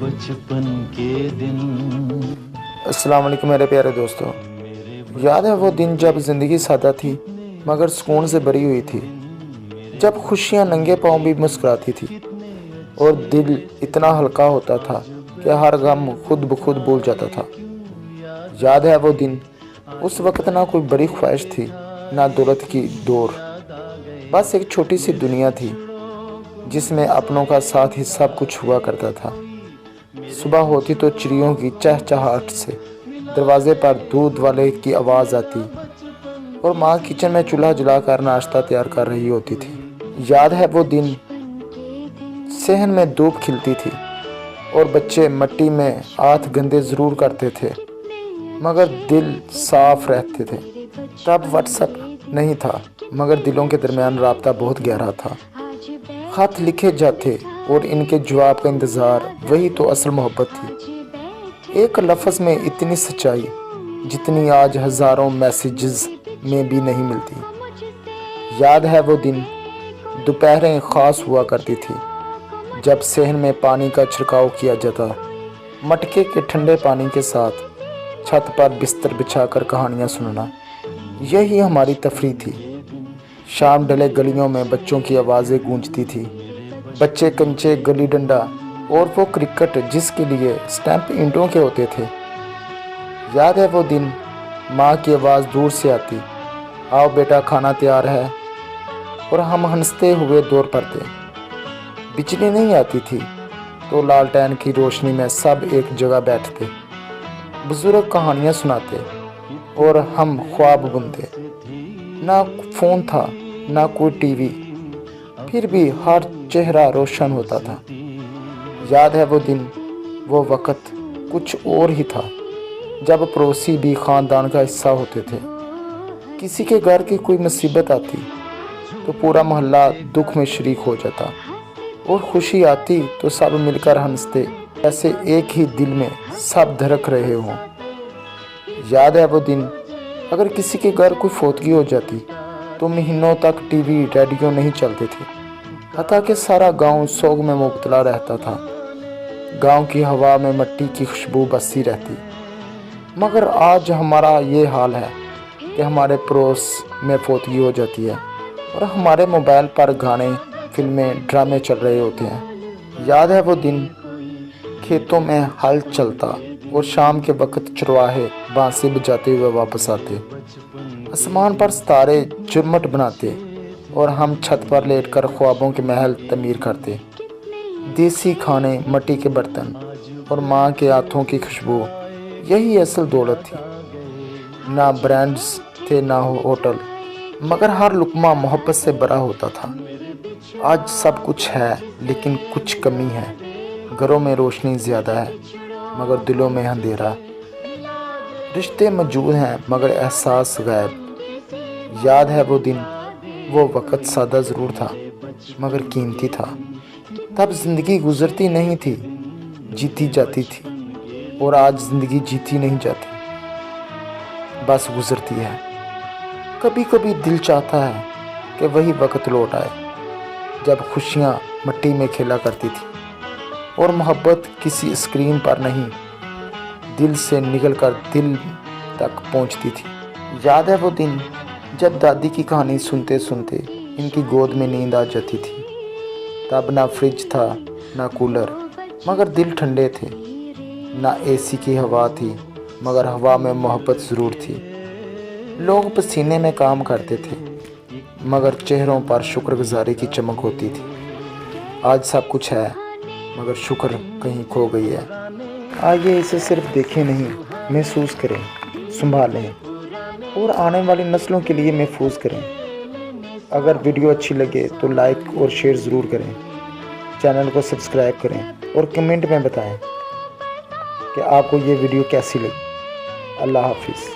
बचपन के दिन। अस्सलाम वालेकुम मेरे प्यारे दोस्तों, याद है वो दिन जब ज़िंदगी सादा थी मगर सुकून से भरी हुई थी, जब खुशियाँ नंगे पाँव भी मुस्कुराती थी और दिल इतना हल्का होता था कि हर गम खुद ब खुद भूल जाता था। याद है वो दिन, उस वक्त ना कोई बड़ी ख्वाहिश थी ना दौलत की दौड़, बस एक छोटी सी दुनिया थी जिसमें अपनों का साथ ही सब कुछ हुआ करता था। सुबह होती तो चिड़ियों की चहचहाहट से दरवाजे पर दूध वाले की आवाज़ आती और माँ किचन में चूल्हा जलाकर नाश्ता तैयार कर रही होती थी। याद है वो दिन, सहन में धूप खिलती थी और बच्चे मिट्टी में हाथ गंदे ज़रूर करते थे मगर दिल साफ रहते थे। तब व्हाट्सएप नहीं था मगर दिलों के दरमियान राब्ता बहुत गहरा था। खत लिखे जाते और इनके जवाब का इंतज़ार, वही तो असल मोहब्बत थी। एक लफ्ज़ में इतनी सच्चाई जितनी आज हज़ारों मैसेजेस में भी नहीं मिलती। याद है वो दिन, दोपहरें ख़ास हुआ करती थी जब सहन में पानी का छिड़काव किया जाता, मटके के ठंडे पानी के साथ छत पर बिस्तर बिछाकर कहानियाँ सुनना, यही हमारी तफरीह थी। शाम ढले गलियों में बच्चों की आवाज़ें गूंजती थी, बच्चे कंचे, गली डंडा और वो क्रिकेट जिसके लिए स्टैंप ईंटों के होते थे। याद है वो दिन, माँ की आवाज़ दूर से आती, आओ बेटा खाना तैयार है, और हम हंसते हुए दौड़ पड़ते। बिजली नहीं आती थी तो लालटेन की रोशनी में सब एक जगह बैठते, बुजुर्ग कहानियाँ सुनाते और हम ख्वाब बुनते। ना फ़ोन था ना कोई टीवी, फिर भी हर चेहरा रोशन होता था। याद है वो दिन, वो वक़्त कुछ और ही था जब पड़ोसी भी ख़ानदान का हिस्सा होते थे। किसी के घर की कोई मुसीबत आती तो पूरा मोहल्ला दुख में शरीक हो जाता और खुशी आती तो सब मिलकर हंसते, ऐसे एक ही दिल में सब धड़क रहे हों। याद है वो दिन, अगर किसी के घर कोई फौतगी हो जाती तो महीनों तक टीवी रेडियो नहीं चलते थे, हत्ता कि सारा गांव सोग में मुब्तला रहता था। गांव की हवा में मिट्टी की खुशबू बसी रहती। मगर आज हमारा ये हाल है कि हमारे पड़ोस में फौतगी हो जाती है और हमारे मोबाइल पर गाने, फिल्में, ड्रामे चल रहे होते हैं। याद है वो दिन, खेतों में हल चलता और शाम के वक्त चरवाहे बांसुरी बजाते हुए वापस आते, आसमान पर सितारे झुरमुट बनाते और हम छत पर लेटकर ख्वाबों के महल तमीर करते। देसी खाने, मिट्टी के बर्तन और माँ के हाथों की खुशबू, यही असल दौलत थी। ना ब्रांड्स थे ना होटल, मगर हर लुक़मा मोहब्बत से भरा होता था। आज सब कुछ है लेकिन कुछ कमी है। घरों में रोशनी ज़्यादा है मगर दिलों में अंधेरा। रिश्ते मौजूद हैं मगर एहसास गायब। याद है वो दिन, वो वक़्त सादा ज़रूर था मगर कीमती था। तब ज़िंदगी गुज़रती नहीं थी, जीती जाती थी, और आज ज़िंदगी जीती नहीं जाती, बस गुज़रती है। कभी कभी दिल चाहता है कि वही वक़्त लौट आए जब खुशियाँ मिट्टी में खेला करती थी और मोहब्बत किसी स्क्रीन पर नहीं, दिल से निकलकर दिल तक पहुंचती थी। याद है वो दिन जब दादी की कहानी सुनते सुनते इनकी गोद में नींद आ जाती थी। तब ना फ्रिज था ना कूलर मगर दिल ठंडे थे, ना एसी की हवा थी मगर हवा में मोहब्बत ज़रूर थी। लोग पसीने में काम करते थे मगर चेहरों पर शुक्रगुजारी की चमक होती थी। आज सब कुछ है मगर शुक्र कहीं खो गई है। आइए इसे सिर्फ देखें नहीं, महसूस करें, संभालें और आने वाली नस्लों के लिए महफूज करें। अगर वीडियो अच्छी लगे तो लाइक और शेयर ज़रूर करें, चैनल को सब्सक्राइब करें और कमेंट में बताएं कि आपको ये वीडियो कैसी लगी। अल्लाह हाफिज़।